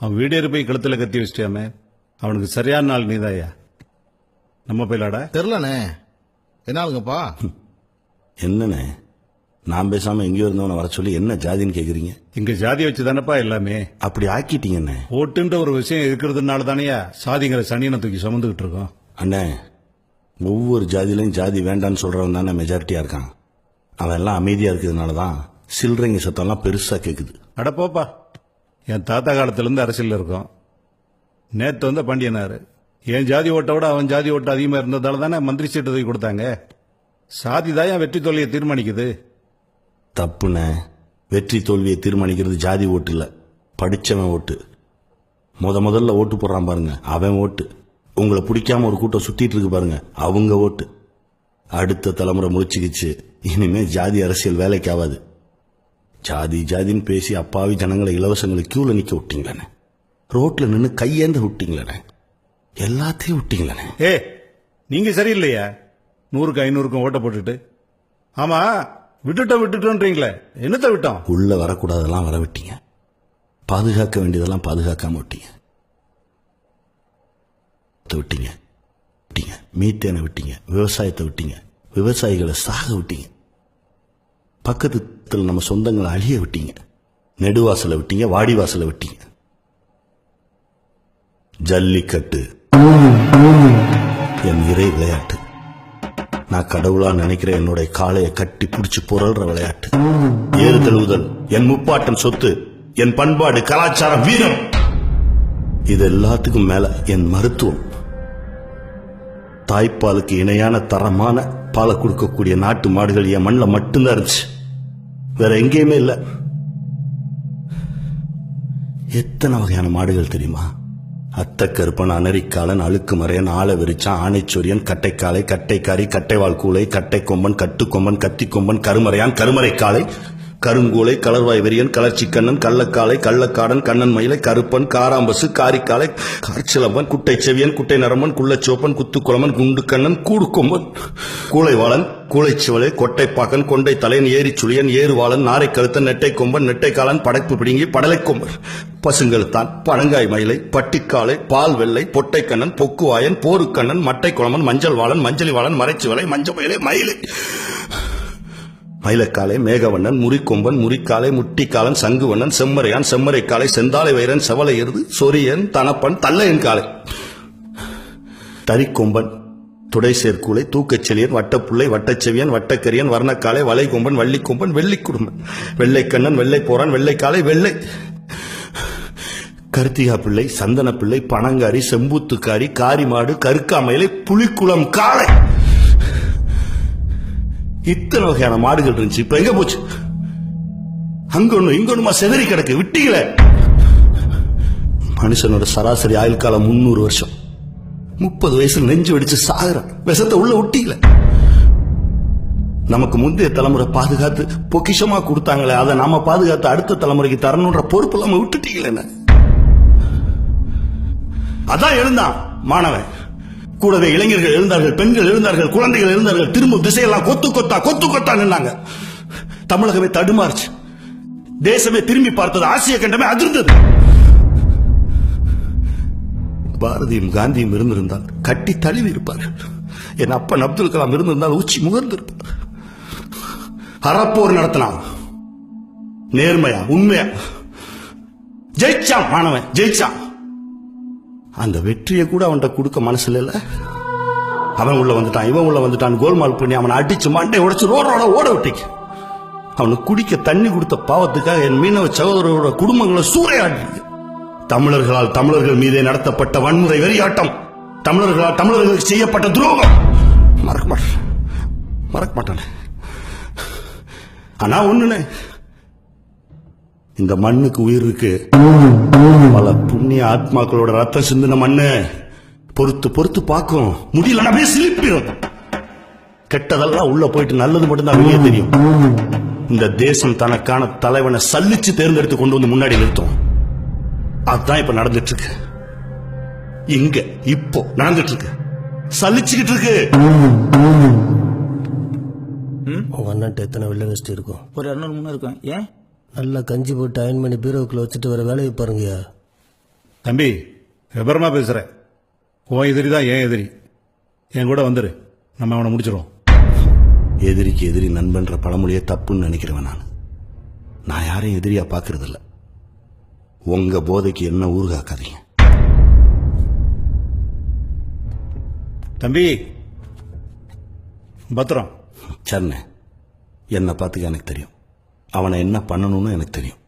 அவன் வீடேறி போய் கழுத்துல கத்தி வச்சிட்டாமே, அவனுக்கு சரியான நாள் நீதாயா. நம்ம போயிலாடா. தெரிலண்ணே. என்ன ஆளுங்கப்பா? என்னண்ணே, நான் பேசாம எங்கேயோ இருந்தவனை வர சொல்லி என்ன ஜாதின்னு கேக்குறீங்க? இங்க ஜாதி வச்சு தானப்பா எல்லாமே. அப்படி ஆக்கிட்டீங்கண்ணே. ஓட்டுன்ற ஒரு விஷயம் இருக்கிறதுனால தானேயா சாதிங்கிற சனியனை தூக்கி சுமந்துகிட்டு இருக்கோம். அண்ணே, ஒவ்வொரு ஜாதியிலையும் ஜாதி வேண்டான்னு சொல்றவன் தானே மெஜாரிட்டியா இருக்கான். அவன் எல்லாம் அமைதியா இருக்கிறதுனாலதான் சில்லறைங்க சத்தம்லாம் பெருசா கேக்குது. அட போப்பா, என் தாத்தா காலத்துல இருந்து அரசியல் இருக்கோம். நேத்து வந்த பாண்டியனாரு என் ஜாதி ஓட்டை விட அவன் ஜாதி ஓட்டு அதிகமா இருந்ததால தானே மந்திரி சீட்டு தூக்கி கொடுத்தாங்க. சாதி தான் என் வெற்றி தோல்வியை தீர்மானிக்குது. தப்புண்ணே, வெற்றி தோல்வியை தீர்மானிக்கிறது ஜாதி ஓட்டு இல்ல, படிச்சவன் ஓட்டு. முதல்ல ஓட்டு போடுறான் பாருங்க, அவன் ஓட்டு. உங்களை பிடிக்காம ஒரு கூட்டம் சுத்திட்டு இருக்கு பாருங்க, அவங்க ஓட்டு. அடுத்த தலைமுறை முழிச்சுக்கிச்சு, இனிமே ஜாதி அரசியல் வேலைக்கு ஆகாது. ஜாதி ஜாதின்னு பேசி அப்பாவி ஜனங்களை இலவசங்களை கியூல நிக்க விட்டீங்களே, ரோட்ல நின்று கையேந்த விட்டீங்களே, எல்லாத்தையும் விட்டீங்களே. ஏ, நீங்க சரியில்லையா? 100க்கு 500க்கும் ஓட்ட போட்டுட்டு. ஆமா, விட்டுட்டோன்றீங்களே, என்னத்த விட்டோம்? உள்ள வரக்கூடாதெல்லாம் வர விட்டீங்க, பாதுகாக்க வேண்டியதெல்லாம் பாதுகாக்காம விட்டீங்க. விட்டீங்க மீத்தேனை விட்டீங்க, விவசாயத்தை விட்டீங்க, விவசாயிகளை சாக விட்டீங்க, பக்கத்துல நம்ம சொந்தங்களை அழிய விட்டீங்க, நெடுவாசலை விட்டீங்க, வாடிவாசலை விட்டீங்க. ஜல்லிக்கட்டு என் இறை விளையாட்டு. நான் கடவுளா நினைக்கிற என்னுடைய காளையை கட்டி பிடிச்சு புரள்ற விளையாட்டு. ஏறு தழுவுதல் என் முப்பாட்டன் சொத்து, என் பண்பாடு, கலாச்சாரம், வீரம். இது எல்லாத்துக்கும் மேல என் மருத்துவம். தாய்ப்பாலுக்கு இணையான தரமான பாலை கொடுக்கக்கூடிய நாட்டு மாடுகள் என் மண்ணில் மட்டும்தான் இருந்துச்சு, வேற எங்கேயுமே இல்ல. எத்தனை வகையான மாடுகள் தெரியுமா? அத்தக்கருப்பன், அனரிக்காலன், அழுக்கு மறையன், ஆள வெறிச்சான், ஆணைச்சொரியன், கட்டைக்காலை, கட்டைக்காரி, கட்டைவால் கூளை, கட்டைக்கொம்பன், கட்டுக்கொம்பன், கத்திக்கொம்பன், கருமறையான், கருமறைக்காலை, கருங்கூளை, கலர்வாய் வெறியன், கலர்ச்சிக்கண்ணன், கள்ளக்காலை, கள்ளக்காடன், கண்ணன் மயிலை, கருப்பன், காராம்பசு, காரிக்காலை, கார்ச்சிலம்பன், குட்டை செவியன், குட்டை நரம்பன், குள்ளச்சோப்பன், குத்துக்குளமன், குண்டுக்கண்ணன், கூடுக்கொம்பன், கூளைவாளன், கூளைச்சுவலை, கொட்டைப்பாக்கன், கொண்டை தலையன், ஏரி சுழியன், ஏறுவாளன், நாரை கழுத்தன், நெட்டை கொம்பன், நெட்டைக்காலன், படைப்பு பிடுங்கி, படலை கொம்பன், பசுங்கழுத்தான், பழங்காய் மயிலை, பட்டிக்காலை, பால் வெள்ளை, பொட்டைக்கண்ணன், பொக்குவாயன், போருக்கண்ணன், மட்டை குளமன், மஞ்சள் வாளன், மஞ்சளி வாளன், மறைச்சுவலை, மஞ்சள் மயிலை, மயிலை, மயிலக்காலை, மேகவண்ணன், முறிக்கொம்பன், முறிக்காலை, முட்டிக்காலன், சங்குவண்ணன், செம்மறையான், செம்மறைக்காலை, செந்தாலை வைரன், செவலை எருது, சொரியன், தனப்பன், தல்லையன் காலை, தரிக்கொம்பன், துடை சேர்க்கூலை, தூக்கச்செலியன், வட்டப்புள்ளை, வட்டச்செவியன், வட்டக்கரியன், வர்ணக்காலை, வளைகொம்பன், வள்ளிக்கொம்பன், வெள்ளிக்குடும்பன், வெள்ளைக்கண்ணன், வெள்ளை போறான், வெள்ளைக்காலை, வெள்ளை கருத்திகா பிள்ளை, சந்தன பிள்ளை, பனங்காரி, செம்பூத்துக்காரி, காரிமாடு, கருக்காமயிலை, புலிக்குளம் காளை. இத்தனை வகையான மாடுகள் இருந்துச்சு, இப்ப எங்க போச்சு? அங்க ஒண்ணு இங்க ஒண்ணுமா செதறி கிடக்கு, விட்டீங்களே. மனுஷனோட சராசரி ஆயுள் காலம் 300 வருஷம். 30 வயசுல நெஞ்சு வெடிச்சு சாகுறான், விஷத்தை உள்ள விட்டீங்களே. நமக்கு முந்தைய தலைமுறை பாதுகாத்து பொக்கிஷமா கொடுத்தாங்களே, அதை நாம பாதுகாத்து அடுத்த தலைமுறைக்கு தரணுன்ற பொறுப்பு இல்லாம விட்டுட்டீங்களே. அதான் எழுந்தான் மாணவன், கூடவே இளைஞர்கள் எழுந்தார்கள், பெண்கள் எழுந்தார்கள், குழந்தைகள் எழுந்தார்கள். திரும்பும் திசையெல்லாம் கொத்து கொத்தா கொத்து கொத்தா நின்னாங்க. தமிழகமே தடுமாறுச்சு, தேசமே திரும்பி பார்த்தது, ஆசிய கண்டமே அதிர்ந்தது. பாரதியும் காந்தியும் இருந்திருந்தால் கட்டி தழுவி இருப்பார்கள். என் அப்பன் அப்துல் கலாம் இருந்திருந்தால் உச்சி முகர்ந்திருப்பார். அறப்போர் நடத்தினான், நேர்மையா உண்மையா ஜெயிச்சான். மாணவன் ஜெயிச்சான். அந்த வெற்றியை கூட அவன்கிட்ட கொடுக்க மனசுல இல்ல. அவன் உள்ள வந்துட்டான், இவன் உள்ள வந்துட்டான், கோல்மால் பண்ணி அவனை அடிச்சு மண்டை உடைச்சு ரோடோட ஓட விட்டீங்க. அவனுக்கு குடிக்க தண்ணி கொடுத்த பாவத்துக்காக என் மீனவ சகோதரரோட குடும்பங்களை சூறையாடுறீங்க. தமிழர்களால் தமிழர்கள் மீதே நடத்தப்பட்ட வன்முறை வெறியாட்டம், தமிழர்களால் தமிழர்களுக்கு செய்யப்பட்ட துரோகம் மறக்க மாட்டானே. ஆனா ஒண்ணுனே, இந்த மண்ணுக்கு உயிர் இருக்கு. பல புண்ணிய ஆத்மாக்களோட ரத்தம் சிந்தின மண்ணு பொறுத்து பொறுத்து பார்க்கும். முடியல அப்படியே சிலிப்பிடும். கெட்டதெல்லாம் உள்ள போயிட்டு நல்லது மட்டும்தான் வெளியே தெரியும். இந்த தேசம் தனக்கான தலைவனை சல்லிச்சு தேர்ந்தெடுத்து கொண்டு வந்து முன்னாடி நிறுத்தும். அதுதான் இப்ப நடந்துட்டு இருக்கு. இங்க இப்போ நடந்துட்டு இருக்கு, சலிச்சுக்கிட்டு இருக்கு. உங்க அண்ணன்ட்ட எத்தனை வெள்ளை வெஸ்ட் இருக்கும்? ஒரு 200 300 இருக்கும். ஏன்? நல்லா கஞ்சி போட்டு அயன் பண்ணி பீரோவுக்குள்ள வச்சுட்டு வர வேலையை பாருங்கயா. தம்பி விபரமா பேசுற. உன் எதிரி தான் என் எதிரி. என் கூட வந்துரு, நம்ம அவனை முடிச்சிருவோம். எதிரிக்கு எதிரி நண்பன்ற பழமொழியே தப்புன்னு நினைக்கிறவன் நான் யாரையும் எதிரியா பார்க்கறது இல்ல. உங்க போதைக்கு என்ன ஊறுகாக்காதீங்க. தம்பி பத்திரம். சரணே, என்னை பார்த்துக்க எனக்கு தெரியும். அவனை என்ன பண்ணணும்னு எனக்கு தெரியும்.